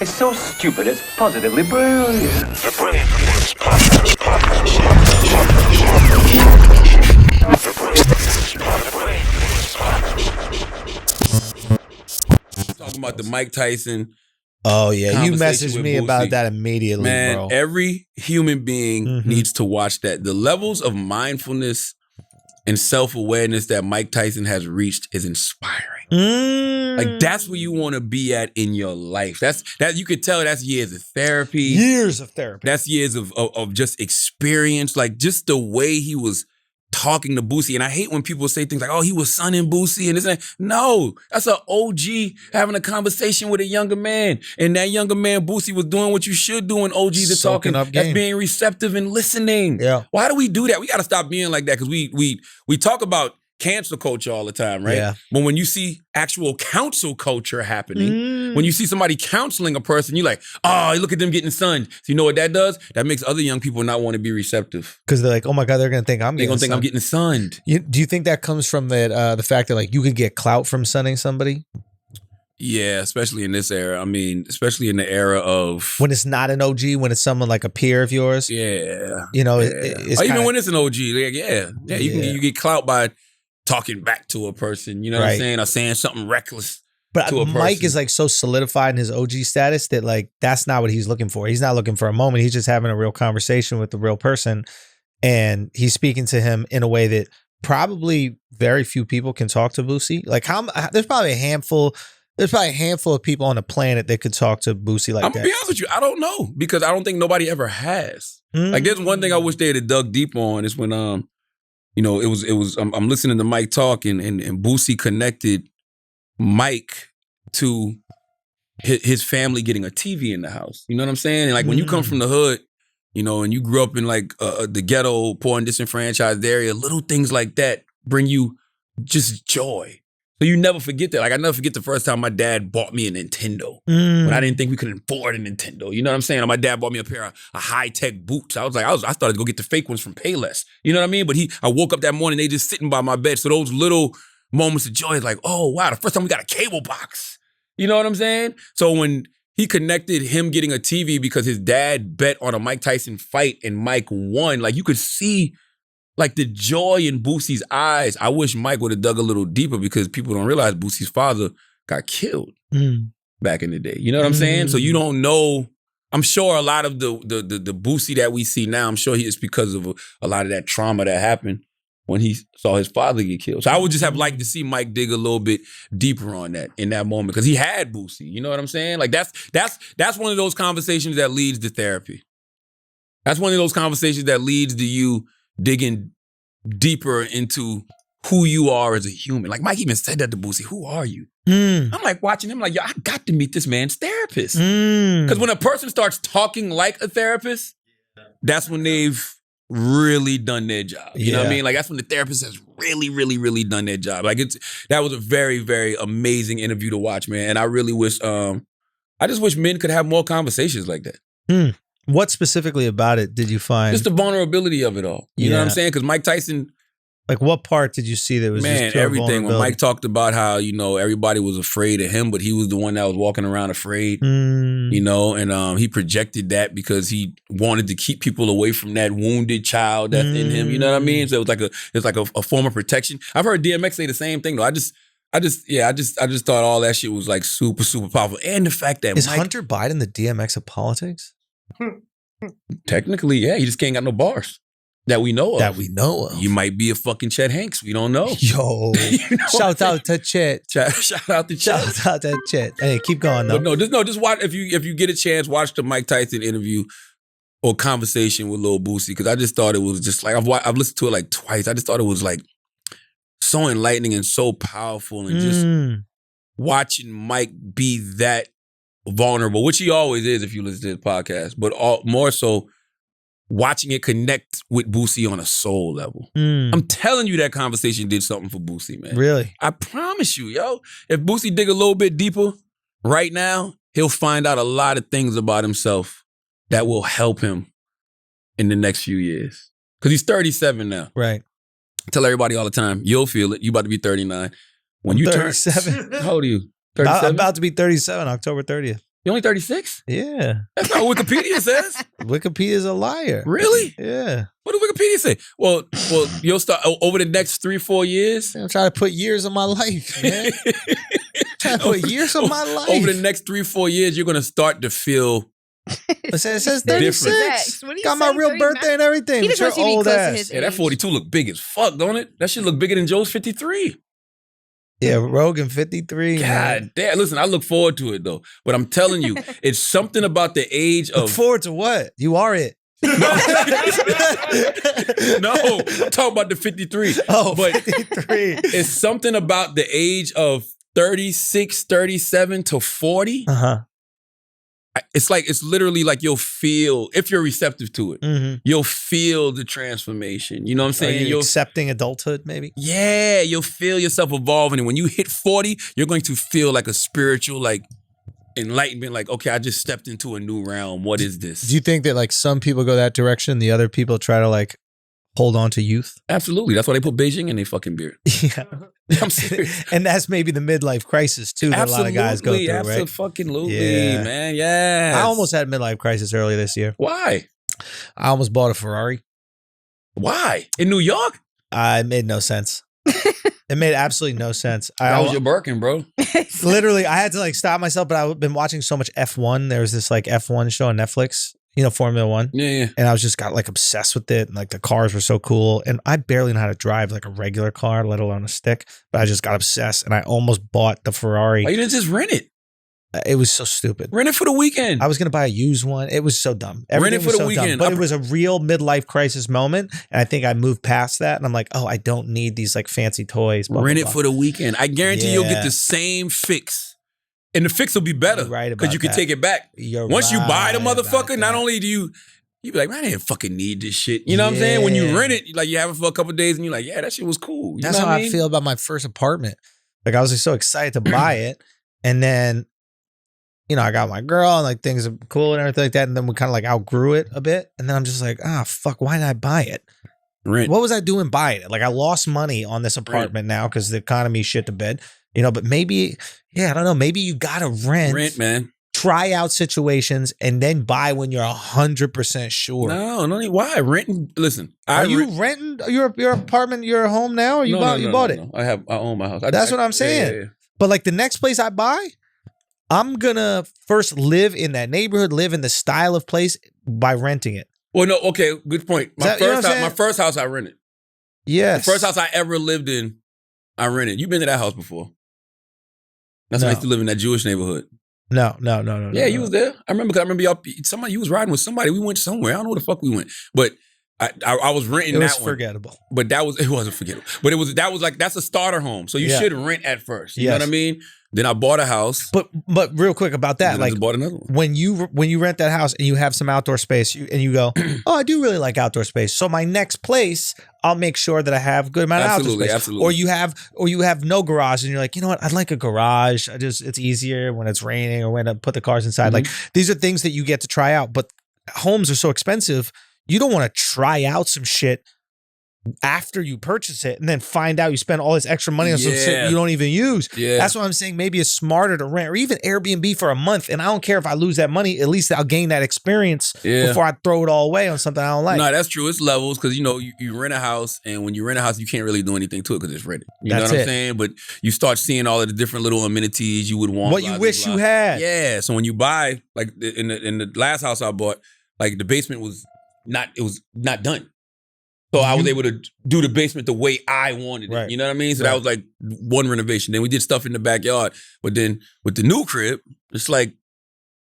It's so stupid, it's positively brilliant. The Brilliant Idiots Podcast. Talking about the Mike Tyson. Oh, yeah. You Conversation messaged with me Boosie. about that immediately, Man, bro. every human being needs to watch that. The levels of mindfulness and self-awareness that Mike Tyson has reached is inspiring. Like, that's where you want to be at in your life. That you could tell that's years of therapy. Years of therapy. That's years of just experience. Like, just the way he was talking to Boosie. And I hate when people say things like, oh, he was sonning Boosie and this and that. No, that's an OG having a conversation with a younger man. And that younger man, Boosie, was doing what you should do when OGs are Soaking talking. up That's game. being receptive and listening. Yeah. Why do we do that? We got to stop being like that because we talk about cancel culture all the time, right? Yeah. But when you see actual counsel culture happening, when you see somebody counseling a person, you're like, oh, look at them getting sunned. So you know what that does? That makes other young people not want to be receptive. Because they're like, oh my God, they're going to think I'm They're getting going to think I'm sunned. getting sunned. Do you think that comes from the fact that like you could get clout from sunning somebody? Yeah, especially in this era. I mean, especially in the era of... When it's not an OG, when it's someone like a peer of yours? Yeah. You know, yeah. it's or even kinda, when it's an OG. Like, yeah. You get clout by talking back to a person. You know what I'm Right. saying? Or saying something reckless. But to a Mike person. is like so solidified in his OG status that like that's not what he's looking for. He's not looking for a moment. He's just having a real conversation with the real person. And he's speaking to him in a way that probably very few people can talk to Boosie. Like there's probably a handful of people on the planet that could talk to Boosie like I'm that. gonna be honest with you, I don't know because I don't think nobody ever has. Like, there's one thing I wish they had dug deep on is when I'm listening to Mike talk and Boosie connected Mike to his family getting a TV in the house. You know what I'm saying? And like when you come from the hood, you know, and you grew up in like the ghetto, poor and disenfranchised area, little things like that bring you just joy. So you never forget that. Like, I never forget the first time my dad bought me a Nintendo when I didn't think we could afford a Nintendo. You know what I'm saying? Or my dad bought me a pair of high-tech boots. I started to go get the fake ones from Payless. You know what I mean? But I woke up that morning, they just sitting by my bed. So those little moments of joy is like, oh, wow, the first time we got a cable box. You know what I'm saying? So when he connected him getting a TV because his dad bet on a Mike Tyson fight and Mike won, like you could see like the joy in Boosie's eyes. I wish Mike would have dug a little deeper because people don't realize Boosie's father got killed back in the day. You know what I'm saying? So you don't know. I'm sure a lot of the Boosie that we see now, I'm sure it's because of a lot of that trauma that happened when he saw his father get killed. So I would just have liked to see Mike dig a little bit deeper on that in that moment because he had Boosie. You know what I'm saying? Like that's one of those conversations that leads to therapy. That's one of those conversations that leads to you digging deeper into who you are as a human. Like Mike even said that to Boosie, who are you? I'm like watching him like, yo, I got to meet this man's therapist. Because when a person starts talking like a therapist, that's when they've really done their job. You know what I mean? Like that's when the therapist has really, really, really done their job. Like that was a very, very amazing interview to watch, man. And I really wish, I just wish men could have more conversations like that. What specifically about it did you find? Just the vulnerability of it all. You know what I'm saying? Because Mike Tyson, like what part did you see that was man, just pure everything. When vulnerability? Mike talked about how, you know, everybody was afraid of him, but he was the one that was walking around afraid, you know, and he projected that because he wanted to keep people away from that wounded child that's in him. You know what I mean? So it was like a form of protection. I've heard DMX say the same thing though. I just thought all that shit was like super, super powerful. And the fact that Is Mike, Hunter Biden the DMX of politics? technically, yeah, he just can't got no bars that we know of. That we know of. You might be a fucking Chet Hanks. We don't know. Yo, You know shout out to Chet. Shout out to Chet. Shout out to Chet. Hey, keep going though. But just watch if you get a chance, watch the Mike Tyson interview or conversation with Lil Boosie because I just thought it was just like I've listened to it like twice. I just thought it was like so enlightening and so powerful and just watching Mike be that vulnerable, which he always is if you listen to his podcast, but more so watching it connect with Boosie on a soul level. I'm telling you that conversation did something for Boosie, man. Really? I promise you, yo. If Boosie dig a little bit deeper right now, he'll find out a lot of things about himself that will help him in the next few years. Because he's 37 now. Right. I tell everybody all the time, you'll feel it. You about to be 39. When you 37. turn... How old are you? I'm 37? about to be 37, October 30th. You're only 36? Yeah. That's not what Wikipedia says. Wikipedia's a liar. Really? Yeah. What did Wikipedia say? Well, you'll start over the next 3-4 years. I'm trying to put years of my life, man. Trying to put years of my life. Over the next 3-4 years, you're gonna start to feel. It says Different. 36. What do you Got my say, real 39? birthday and everything. He But just you're wants you to be old close to ass. his Yeah, that age. 42 look big as fuck, don't it? That should look bigger than Joe's 53. Yeah, Rogan 53. man. God damn. Listen, I look forward to it though. But I'm telling you, it's something about the age Look of. forward to what? You are it. No, I'm talking about the 53. Oh, But 53. it's something about the age of 36, 37 to 40. Uh-huh. It's like, it's literally like you'll feel, if you're receptive to it, Mm-hmm. you'll feel the transformation. You know what I'm Are saying? you You'll accepting adulthood, maybe? Yeah, you'll feel yourself evolving. And when you hit 40, you're going to feel like a spiritual, like, enlightenment. Like, okay, I just stepped into a new realm. What is this? Do you think that like some people go that direction, the other people try to like hold on to youth? Absolutely. That's why they put Beijing in their fucking beard. Yeah. I'm serious. And that's maybe the midlife crisis too that a lot of guys go through, right? Absolutely, Yeah. man. Yeah. I almost had a midlife crisis earlier this year. Why? I almost bought a Ferrari. Why? In New York? It made no sense. It made absolutely no sense. That was your Birkin, bro. Literally, I had to like stop myself, but I've been watching so much F1. There was this like F1 show on Netflix, Formula One. Yeah. And I was just got like obsessed with it. And like the cars were so cool. And I barely know how to drive like a regular car, let alone a stick. But I just got obsessed and I almost bought the Ferrari. Why you didn't just rent it? It was so stupid. Rent it for the weekend. I was going to buy a used one. It was so dumb. Rent it Everything for was the so weekend. dumb. But it was a real midlife crisis moment. And I think I moved past that. And I'm like, oh, I don't need these like fancy toys. Blah, Rent blah, it blah. for the weekend. I guarantee you'll get Yeah. the same fix. And the fix will be better. You're right about because you can that. take it back. You're Once you buy the right about motherfucker, not that. only do you be like, man, I didn't fucking need this shit. You know what I'm saying? When you Yeah. rent it, like you have it for a couple of days and you're like, yeah, that shit was cool. You That's know how what I feel about my first apartment. Like I was just so excited to buy it. And then, I got my girl and like things are cool and everything like that. And then we kind of like outgrew it a bit. And then I'm just like, fuck, why did I buy it? Rent. What was I doing buying it? Like I lost money on this apartment now because the economy shit to bed. But maybe, I don't know. Maybe you gotta Rent, man. try out situations and then buy when you're 100% sure. No, why? Renting, listen. Are you renting your apartment, your home now, or you bought it? No. I own my house. That's what I'm saying. Yeah. But like the next place I buy, I'm gonna first live in that neighborhood, live in the style of place by renting it. Well, no, okay, good point. You know what I'm My first house I rented. Yes. The first house I ever lived in, I rented. You've been to that house before. That's when I No. used to live in that Jewish neighborhood. No. Yeah, you was there. I remember you was riding with somebody. We went somewhere. I don't know where the fuck we went. But I was renting It was that one. forgettable. But it wasn't forgettable. But that's a starter home. So you Yeah. should rent at first. You know Yes. what I mean? Then I bought a house. But real quick about that, And then I like just bought another one. when you rent that house and you have some outdoor space and you go, oh, I do really like outdoor space. So my next place, I'll make sure that I have a good amount of outdoor space. Absolutely. Or you have no garage and you're like, you know what? I'd like a garage. It's easier when it's raining or when I put the cars inside. Mm-hmm. Like these are things that you get to try out. But homes are so expensive. You don't want to try out some shit after you purchase it and then find out you spend all this extra money on some shit you don't even use. Yeah. That's what I'm saying. Maybe it's smarter to rent or even Airbnb for a month. And I don't care if I lose that money. At least I'll gain that experience before I throw it all away on something I don't like. No, that's true. It's levels because, you rent a house and when you rent a house, you can't really do anything to it because it's rented. You know That's what I'm it. saying? But you start seeing all of the different little amenities you would want. What you wish you had. Yeah. So when you buy, like in the last house I bought, like the basement was not done. So I was able to do the basement the way I wanted it. Right. You know what I mean? So that was like one renovation. Then we did stuff in the backyard. But then with the new crib, it's like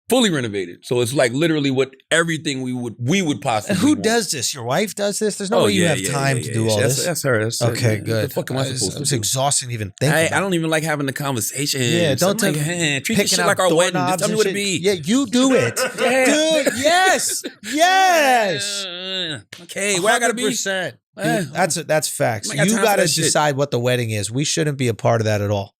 fully renovated. So it's like literally what everything we would possibly And who want. does this? Your wife does this? There's no way you have time to do all this. That's her. That's her. Okay, Man. good. What the fuck am I supposed to It's do? exhausting to even think I about. don't even like having the conversation. Yeah, don't Something take treat this picking shit out like our wedding. Just doorknobs tell me and what it shit. be. Yeah, you do it. Yeah. Dude, yes. Okay, where I gotta be? 100%. Eh. Dude, that's facts. I got You time for got to that shit. decide what the wedding is. We shouldn't be a part of that at all.